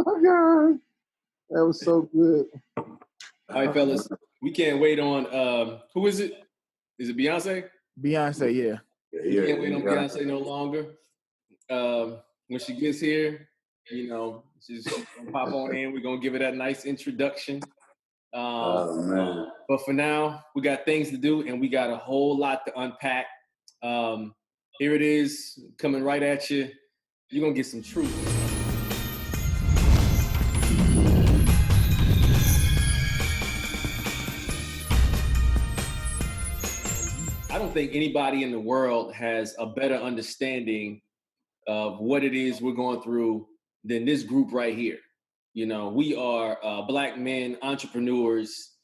my God. That was so good. All right, fellas. We can't wait on who is it? Is it Beyonce? Beyonce, yeah. We can't wait on Beyonce no longer. When she gets here, you know, she's gonna pop on in. We're gonna give her that nice introduction. Oh man! But for now, we got things to do, and we got a whole lot to unpack. Here it is, coming right at you. You're gonna get some truth. I don't think anybody in the world has a better understanding of what it is we're going through than this group right here. You know, we are Black men, entrepreneurs,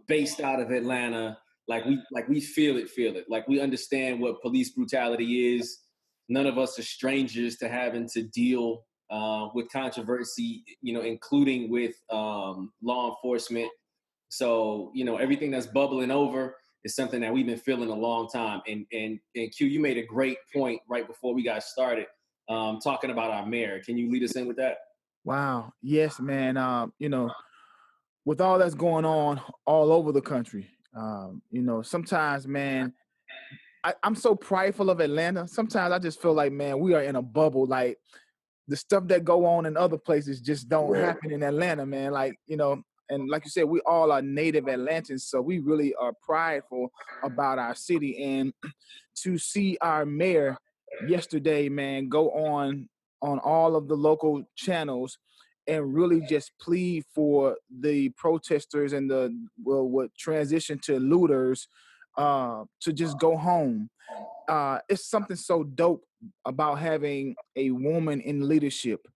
based out of Atlanta. Like we feel it. Like we understand what police brutality is. None of us are strangers to having to deal with controversy, you know, including with law enforcement. So, you know, everything that's bubbling over is something that we've been feeling a long time. And Q, you made a great point right before we got started, talking about our mayor. Can you lead us in with that? Wow. Yes, man. You know, with all that's going on all over the country, you know, sometimes, man, I'm so prideful of Atlanta. Sometimes I just feel like, man, we are in a bubble. Like the stuff that go on in other places just don't happen in Atlanta, man. Like, you know, and like you said, we all are native Atlantans, so we really are prideful about our city. And to see our mayor yesterday, man, go on all of the local channels and really just plead for the protesters and what transition to looters to just go home. It's something so dope about having a woman in leadership.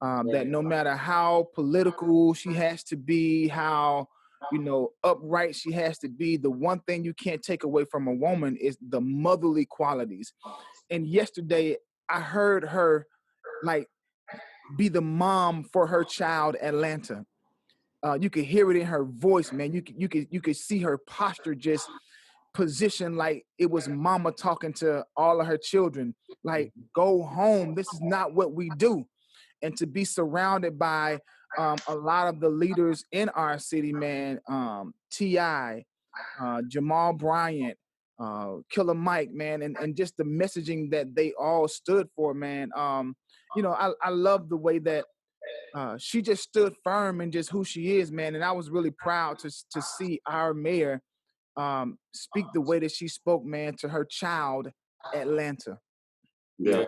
That no matter how political she has to be, how, you know, upright she has to be, the one thing you can't take away from a woman is the motherly qualities. And yesterday I heard her like be the mom for her child, Atlanta. You could hear it in her voice, man. You could see her posture just positioned like it was mama talking to all of her children. Like, go home. This is not what we do. And to be surrounded by a lot of the leaders in our city, man, T.I., Jamal Bryant, Killer Mike, man, and just the messaging that they all stood for, man. You know, I love the way that she just stood firm in just who she is, man. And I was really proud to see our mayor speak the way that she spoke, man, to her child, Atlanta. Yeah.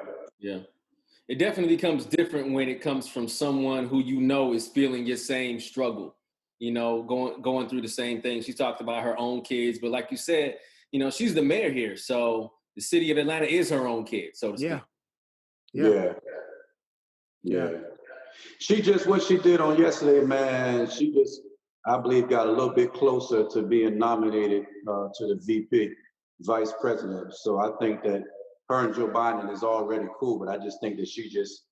It definitely becomes different when it comes from someone who you know is feeling your same struggle, you know, going through the same thing. She talked about her own kids, but like you said, you know, she's the mayor here. So the city of Atlanta is her own kid, so to speak. Yeah. She just, what she did on yesterday, man, she just, I believe, got a little bit closer to being nominated to the VP, vice president. So I think that her and Joe Biden is already cool, but I just think that she just,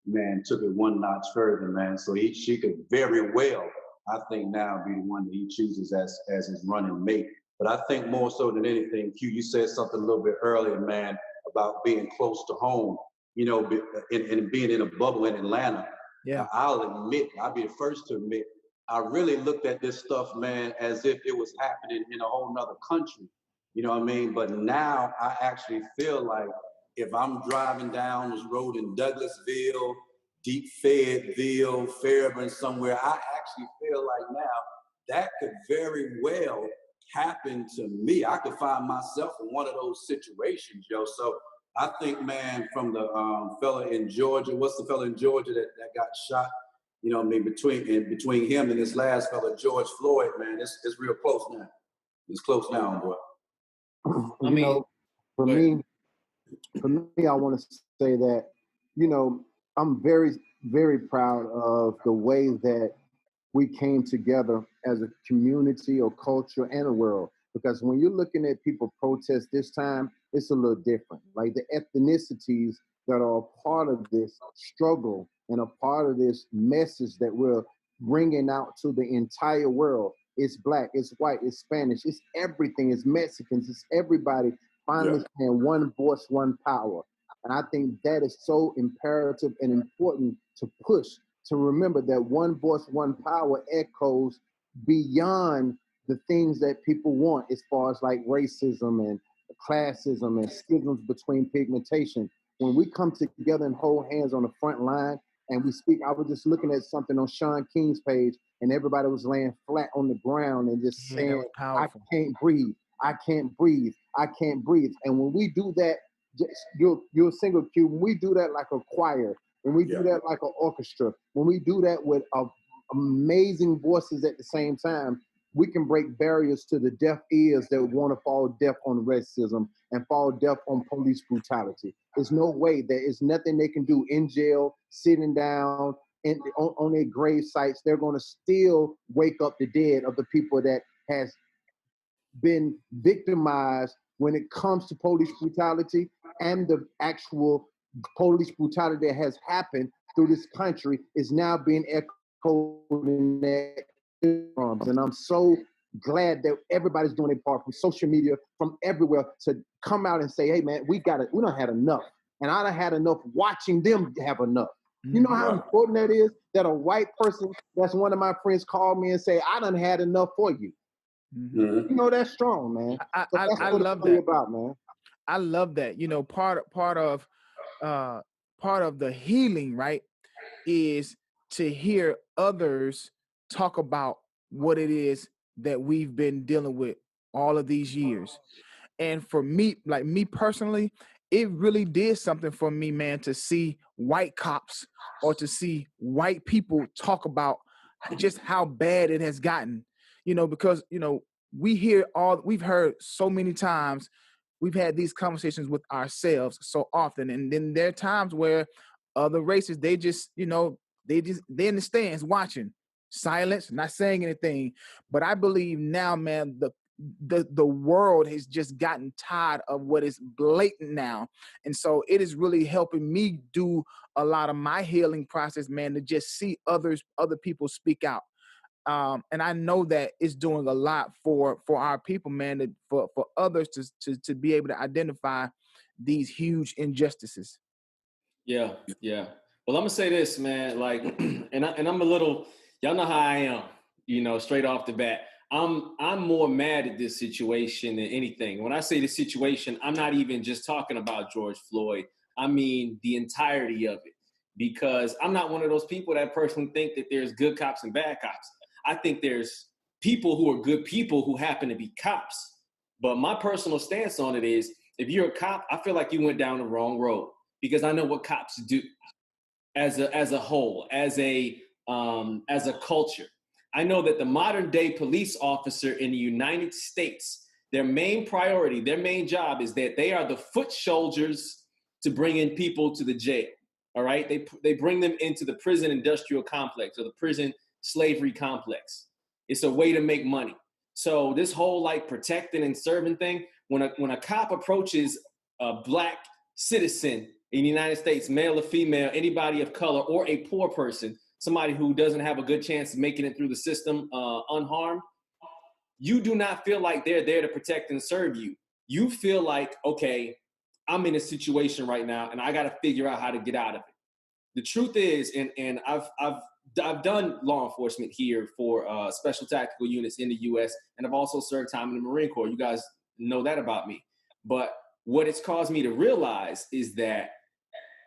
man, took it one notch further, man. So she could very well, I think, now be the one that he chooses as his running mate. But I think more so than anything, Q, you said something a little bit earlier, man, about being close to home, you know, and being in a bubble in Atlanta. Yeah, I'll be the first to admit, I really looked at this stuff, man, as if it was happening in a whole nother country. You know what I mean? But now I actually feel like if I'm driving down this road in Douglasville, Deep Fayetteville, Fairburn, somewhere, I actually feel like now that could very well happen to me. I could find myself in one of those situations, yo. So I think, man, from the fella in Georgia, what's the fella in Georgia that got shot? You know what I mean? Between him and this last fella, George Floyd, man, it's real close now. It's close now, boy. You know, for me, I want to say that, you know, I'm very, very proud of the way that we came together as a community or culture and a world. Because when you're looking at people protest this time, it's a little different. Like the ethnicities that are a part of this struggle and a part of this message that we're bringing out to the entire world. It's Black, it's white, it's Spanish, it's everything, it's Mexicans, it's everybody finally saying one voice, one power. And I think that is so imperative and important to push to remember that one voice, one power echoes beyond the things that people want, as far as like racism and classism and schisms between pigmentation. When we come together and hold hands on the front line and we speak, I was just looking at something on Sean King's page, and everybody was laying flat on the ground and just saying, I can't breathe, I can't breathe, I can't breathe. And when we do that, you're a single cue. When we do that like a choir, when we do that like an orchestra, when we do that with amazing voices at the same time, we can break barriers to the deaf ears that want to fall deaf on racism and fall deaf on police brutality. There's no way. There is nothing they can do in jail, sitting down on their grave sites. They're going to still wake up the dead of the people that has been victimized when it comes to police brutality, and the actual police brutality that has happened through this country is now being echoed in their eardrums. And I'm so glad that everybody's doing their part, from social media, from everywhere, to come out and say, hey man, we done had enough. And I done had enough watching them have enough. You know how important that is, that a white person, that's one of my friends, called me and say, I done had enough for you. You know, that's strong, man. I love that. About, man. I love that. You know, part of the healing, right, is to hear others talk about what it is that we've been dealing with all of these years. And for me, like me personally, it really did something for me, man, to see white cops or to see white people talk about just how bad it has gotten. You know, because, you know, we've heard so many times, we've had these conversations with ourselves so often. And then there are times where other races, they just, you know, they're in the stands watching, silence, not saying anything. But I believe now, man, the world has just gotten tired of what is blatant now. And so it is really helping me do a lot of my healing process, man, to just see other people speak out. And I know that it's doing a lot for our people, man, for others to be able to identify these huge injustices. Yeah. Well, I'm gonna say this, man. Like, and I'm a little. Y'all know how I am. You know, straight off the bat, I'm more mad at this situation than anything. When I say the situation, I'm not even just talking about George Floyd. I mean the entirety of it, because I'm not one of those people that personally think that there's good cops and bad cops. I think there's people who are good people who happen to be cops. But my personal stance on it is, if you're a cop, I feel like you went down the wrong road, because I know what cops do as a whole, as a culture. I know that the modern day police officer in the United States, their main priority, their main job is that they are the foot soldiers to bring in people to the jail. All right, they bring them into the prison industrial complex or the prison slavery complex. It's a way to make money. So this whole like protecting and serving thing, when a cop approaches a black citizen in the United States, male or female, anybody of color, or a poor person, somebody who doesn't have a good chance of making it through the system unharmed, you do not feel like they're there to protect and serve you. You feel like, okay, I'm in a situation right now and I got to figure out how to get out of it. The truth is, and I've done law enforcement here for special tactical units in the U.S., and I've also served time in the Marine Corps. You guys know that about me. But what it's caused me to realize is that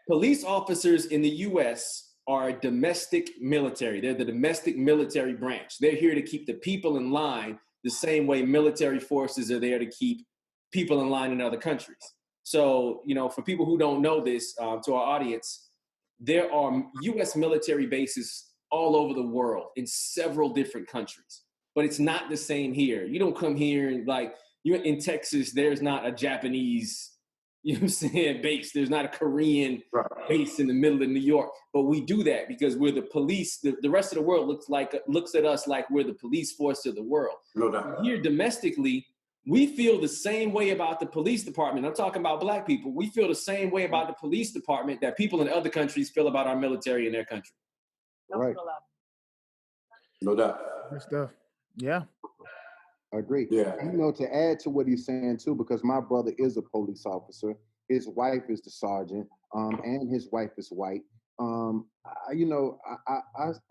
police officers in the U.S. are a domestic military. They're the domestic military branch. They're here to keep the people in line the same way military forces are there to keep people in line in other countries. So, you know, for people who don't know this, to our audience, there are U.S. military bases all over the world in several different countries, but it's not the same here. You don't come here and like, you're in Texas, there's not a Japanese, you know what I'm saying, base. There's not a Korean base in the middle of New York, but we do that because we're the police. The rest of the world looks at us like we're the police force of the world. No doubt. Here domestically, we feel the same way about the police department. I'm talking about black people. We feel the same way about the police department that people in other countries feel about our military in their country. Right. No doubt. Good stuff. Yeah. I agree. Yeah. You know, to add to what he's saying too, because my brother is a police officer. His wife is the sergeant, and his wife is white. I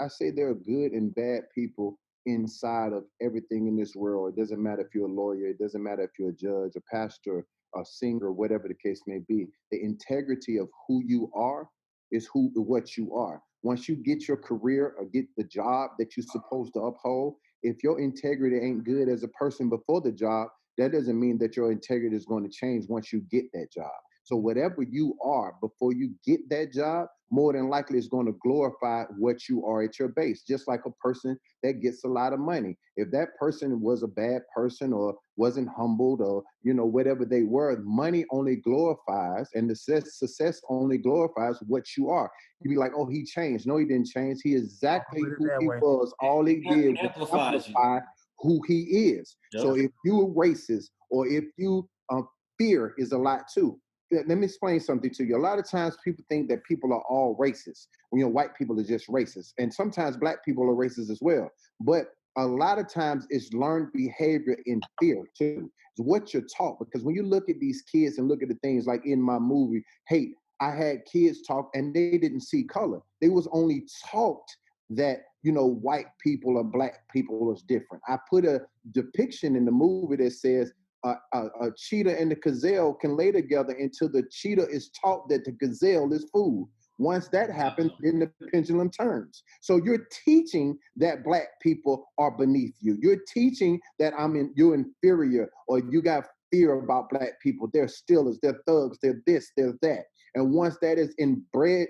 say there are good and bad people inside of everything in this world. It doesn't matter if you're a lawyer, it doesn't matter if you're a judge, a pastor, a singer, whatever the case may be. The integrity of who you are is what you are. Once you get your career or get the job that you're supposed to uphold, if your integrity ain't good as a person before the job, that doesn't mean that your integrity is going to change once you get that job. So whatever you are before you get that job, more than likely is going to glorify what you are at your base. Just like a person that gets a lot of money. If that person was a bad person or wasn't humbled or whatever they were, money only glorifies, and the success only glorifies what you are. You'd be like, oh, he changed. No, he didn't change. He exactly who he was. All he did was amplify who he is. Yep. So if you are racist or if you fear is a lot too. Let me explain something to you. A lot of times people think that people are all racist. White people are just racist. And sometimes black people are racist as well. But a lot of times it's learned behavior in fear too. It's what you're taught. Because when you look at these kids and look at the things like in my movie, Hate, I had kids talk and they didn't see color. They was only taught that, white people or black people is different. I put a depiction in the movie that says, a cheetah and the gazelle can lay together until the cheetah is taught that the gazelle is food. Once that happens, then the pendulum turns. So you're teaching that black people are beneath you. You're teaching that you're inferior or you got fear about black people. They're stealers, they're thugs, they're this, they're that. And once that is inbred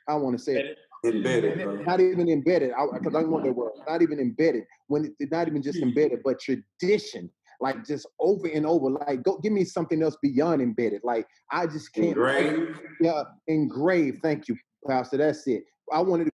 I want to say it. Embedded, bro. Not even embedded, because I don't want that word. Not even embedded. When it's not even just embedded, but tradition, like just over and over. Like, go give me something else beyond embedded. Like, I just can't. Engraved. Yeah, engraved. Thank you, Pastor. That's it. I wanted to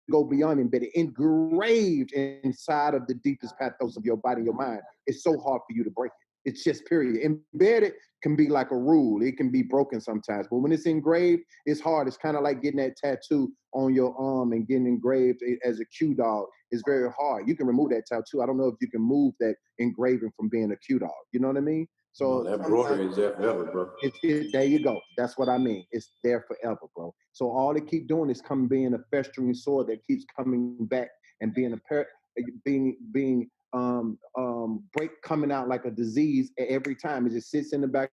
go beyond embedded, engraved inside of the deepest pathos of your body, your mind. It's so hard for you to break it. It's just period. Embedded can be like a rule. It can be broken sometimes. But when it's engraved, it's hard. It's kind of like getting that tattoo on your arm and getting engraved as a Q dog. It's very hard. You can remove that tattoo. I don't know if you can move that engraving from being a Q dog. You know what I mean? So that broader is there forever, bro. There you go. That's what I mean. It's there forever, bro. So all they keep doing is being a festering sore that keeps coming back and being coming out like a disease every time. It just sits in the back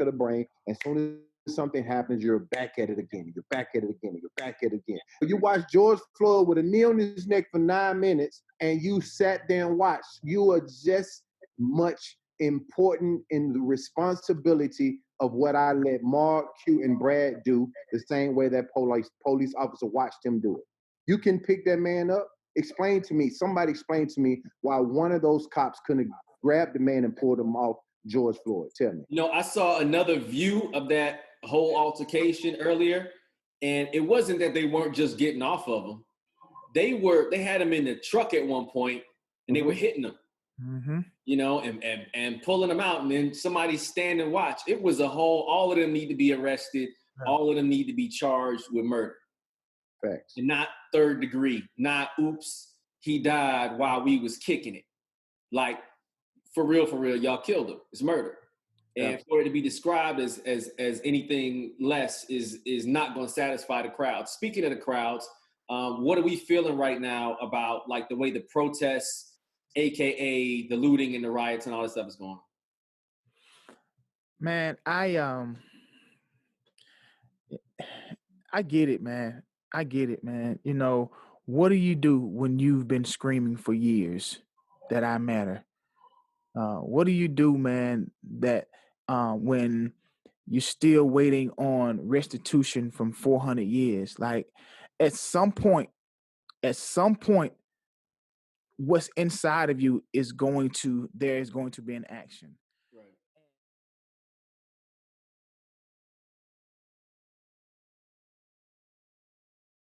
of the brain. As soon as something happens, you're back at it again. You're back at it again. You're back at it again. You watch George Floyd with a knee on his neck for 9 minutes, and you sat there and watched. You are just much important in the responsibility of what I let Mark, Q, and Brad do the same way that police officer watched him do it. You can pick that man up. Somebody explain to me why one of those cops couldn't grab the man and pull him off George Floyd. Tell me. I saw another view of that whole altercation earlier, and it wasn't that they weren't just getting off of him. They had him in the truck at one point, and they were hitting him. Mm-hmm. And pulling them out, and then somebody stand and watch. It was all of them need to be arrested. Right. All of them need to be charged with murder. Facts. And not third degree, not oops, he died while we was kicking it. Like, for real, y'all killed him. It's murder. And yeah. For it to be described as anything less is not going to satisfy the crowd. Speaking of the crowds, what are we feeling right now about like the way the protests, AKA the looting and the riots and all that stuff is going? Man, I get it, man. I get it, man. What do you do when you've been screaming for years that I matter? What do you do, man, that when you're still waiting on restitution from 400 years? Like, at some point, what's inside of you there is going to be an action.